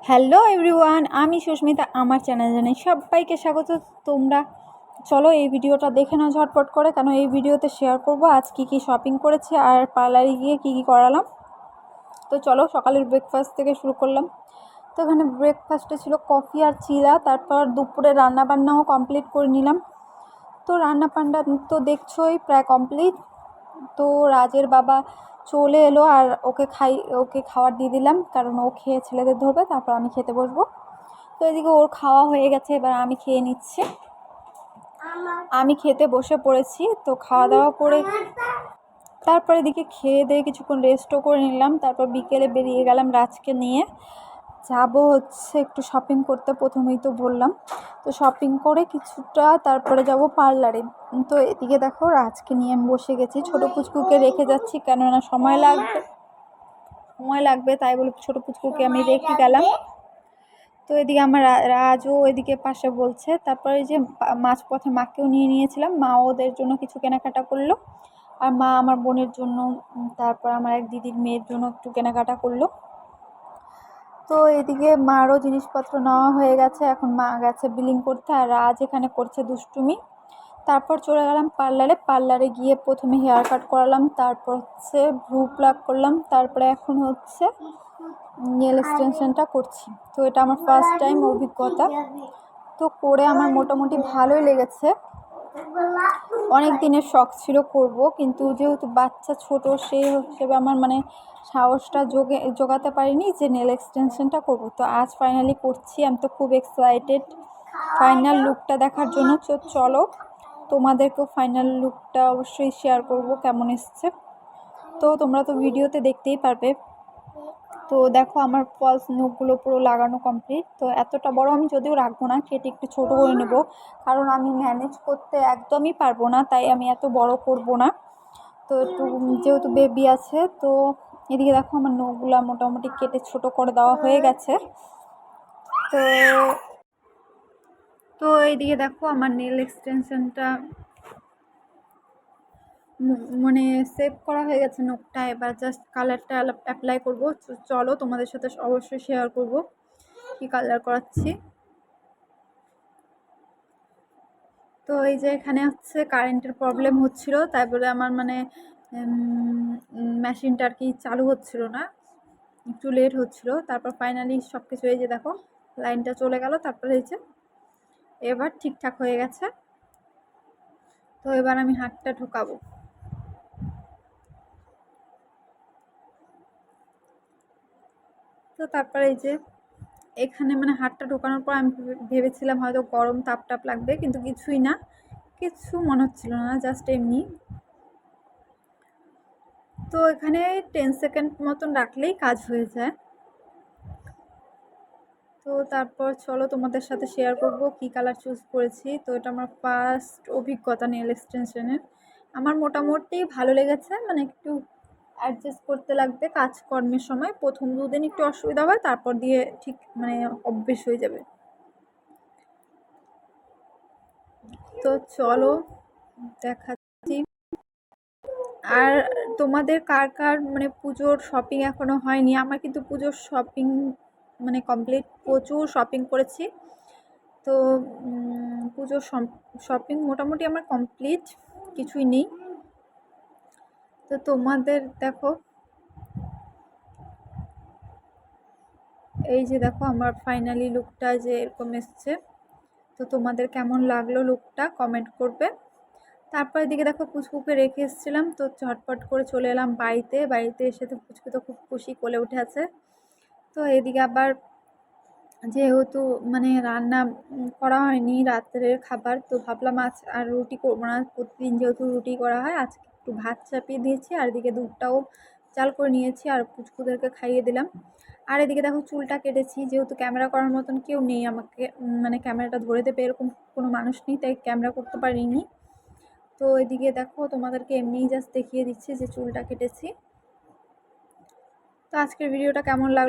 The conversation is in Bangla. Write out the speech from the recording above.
হ্যালো এভরিওয়ান, আমি সুস্মিতা। আমার চ্যানেল জানাই সবাইকে স্বাগত। তোমরা চলো এই ভিডিওটা দেখে নাও ঝটপট করে, কেন এই ভিডিওতে শেয়ার করব আজ কী শপিং করেছি আর পার্লারে গিয়ে কী করালাম। তো চলো সকালের ব্রেকফাস্ট থেকে শুরু করলাম। তো এখানে ব্রেকফাস্টে ছিল কফি আর চিরা। তারপর দুপুরে রান্নাবান্নাও কমপ্লিট করে নিলাম। তো রান্নাবান্না তো দেখছোই প্রায় কমপ্লিট। তো রাজের বাবা চলে এলো আর ওকে খাবার দিয়ে দিলাম, কারণ ও খেয়ে ছেলেদের ধরবে, তারপর আমি খেতে বসবো। তো এদিকে ওর খাওয়া হয়ে গেছে, এবার আমি খেয়ে নিচ্ছি। আমি খেতে বসে পড়েছি। তো খাওয়া দাওয়া করে তারপর এদিকে খেয়ে দিয়ে কিছুক্ষণ রেস্টও করে নিলাম। তারপর বিকেলে বেরিয়ে গেলাম রাজকে নিয়ে। যাবো হচ্ছে একটু শপিং করতে, প্রথমেই তো বললাম। তো শপিং করে কিছুটা তারপরে যাব পার্লারে। তো এদিকে দেখো রাজকে নিয়ে আমি বসে গেছি। ছোটো পুচকুকে রেখে যাচ্ছি, কেননা সময় লাগবে তাই বলে ছোটো পুচকুকে আমি রেখে গেলাম। তো এদিকে আমার রাজও এদিকে পাশে বলছে। তারপরে যে মাঝপথে মাকেও নিয়ে নিয়েছিলাম, মা ওদের জন্য কিছু কেনাকাটা করলো, আর মা আমার বোনের জন্য, তারপর আমার এক দিদির মেয়ের জন্য একটু কেনাকাটা করলো। তো এদিকে মারও জিনিসপত্র নেওয়া হয়ে গেছে, এখন মা গেছে বিলিং করতে, আর রাজ এখানে করছে দুষ্টুমি। তারপর চলে গেলাম পার্লারে গিয়ে প্রথমে হেয়ার কাট করালাম, তারপর হচ্ছে ভ্রু প্লাক করলাম, তারপরে এখন হচ্ছে নেল এক্সটেনশনটা করছি। তো এটা আমার ফার্স্ট টাইম অভিজ্ঞতা। তো করে আমার মোটামুটি ভালোই লেগেছে। অনেক দিনের শখ ছিল করব, কিন্তু যেহেতু বাচ্চা ছোট সেই হিসেবে আমার সাহসটা জোগাতে পারিনি যে নেল এক্সটেনশনটা করব। তো আজ ফাইনালি করছি। আমি তো খুব এক্সাইটেড ফাইনাল লুকটা দেখার জন্য। চলো তোমাদেরকেও ফাইনাল লুকটা অবশ্যই শেয়ার করব কেমন এসছে। তো তোমরা তো ভিডিওতে দেখতেই পারবে। তো দেখো আমার ফলস নখগুলো পুরো লাগানো কমপ্লিট। তো এতটা বড় আমি যদিও রাখবো না, কেটে একটু ছোট করে নেব, কারণ আমি ম্যানেজ করতে একদমই পারবো না, তাই আমি এত বড় করব না। তো একটু যেহেতু বেবি আছে। তো এদিকে দেখো আমার নখগুলো মোটামুটি কেটে ছোট করে দেওয়া হয়ে গেছে। তো তো এইদিকে দেখো আমার নেল এক্সটেনশনটা সেভ করা হয়ে গেছে নখটা। এবার জাস্ট কালারটা অ্যাপ্লাই করব। চলো তোমাদের সাথে অবশ্যই শেয়ার করব কি কালার করাচ্ছি। তো এই যে এখানে হচ্ছে কারেন্টের প্রবলেম হচ্ছিল, তাই বলে আমার মেশিনটা আর কি চালু হচ্ছিল না, একটু লেট হচ্ছিল। তারপর ফাইনালি সব কিছু এই যে দেখো লাইনটা চলে গেল, তারপরে এই যে এবার ঠিকঠাক হয়ে গেছে। তো এবার আমি হাতটা ঢোকাবো। তো তারপরে এই যে এখানে হাতটা ঢোকানোর পর আমি ভেবেছিলাম হয়তো গরম তাপ লাগবে, কিন্তু কিছুই না, কিছু মনে হচ্ছিল না, জাস্ট এমনি। তো এখানে 10 সেকেন্ড মতন রাখলেই কাজ হয়ে যায়। তো তারপর চলো তোমাদের সাথে শেয়ার করব কি কালার চুজ করেছি। তো এটা আমার ফার্স্ট অভিজ্ঞতা নেল এক্সটেনশনের। আমার মোটামুটি ভালো লেগেছে, একটু অ্যাডজাস্ট করতে লাগবে কাজকর্মের সময়। প্রথম দুদিন একটু অসুবিধা হয়, তারপর দিয়ে ঠিক অভ্যেস হয়ে যাবে। তো চলো দেখাচ্ছি। আর তোমাদের কার কার পুজোর শপিং এখনো হয়নি? আমার কিন্তু পুজোর শপিং কমপ্লিট, প্রচুর শপিং করেছি। তো পুজোর শপিং মোটামুটি আমার কমপ্লিট, কিছুই নেই। তো তোমাদের দেখো, এই যে দেখো আমার ফাইনালি লুকটা যে এরকম এসছে। তো তোমাদের কেমন লাগলো লুকটা কমেন্ট করবে। তারপর এদিকে দেখো পুচকুকে রেখে এসেছিলাম, তো ঝটপট করে চলে এলাম বাড়িতে এসে তো পুচকু তো খুব খুশি কোলে উঠে আছে। তো এদিকে আবার যেহেতু রান্না করা হয়নি রাত্রের খাবার, তো ভাবলাম আজ আর রুটি করবো না, প্রতিদিন যেহেতু রুটি করা হয়, আজকে একটু ভাত চাপিয়ে দিয়েছি, আর এদিকে দুধটাও চাল করে নিয়েছি আর পুচকুদেরকে খাইয়ে দিলাম। আর এদিকে দেখো চুলটা কেটেছি, যেহেতু ক্যামেরা করার মতন কেউ নেই আমাকে, ক্যামেরাটা ধরে দেবে এরকম কোনো মানুষ নেই, তাই ক্যামেরা করতে পারিনি। তো এদিকে দেখো তোমাদেরকে এমনিই জাস্ট দেখিয়ে দিচ্ছি যে চুলটা কেটেছি। তো আজকের ভিডিওটা কেমন লাগলো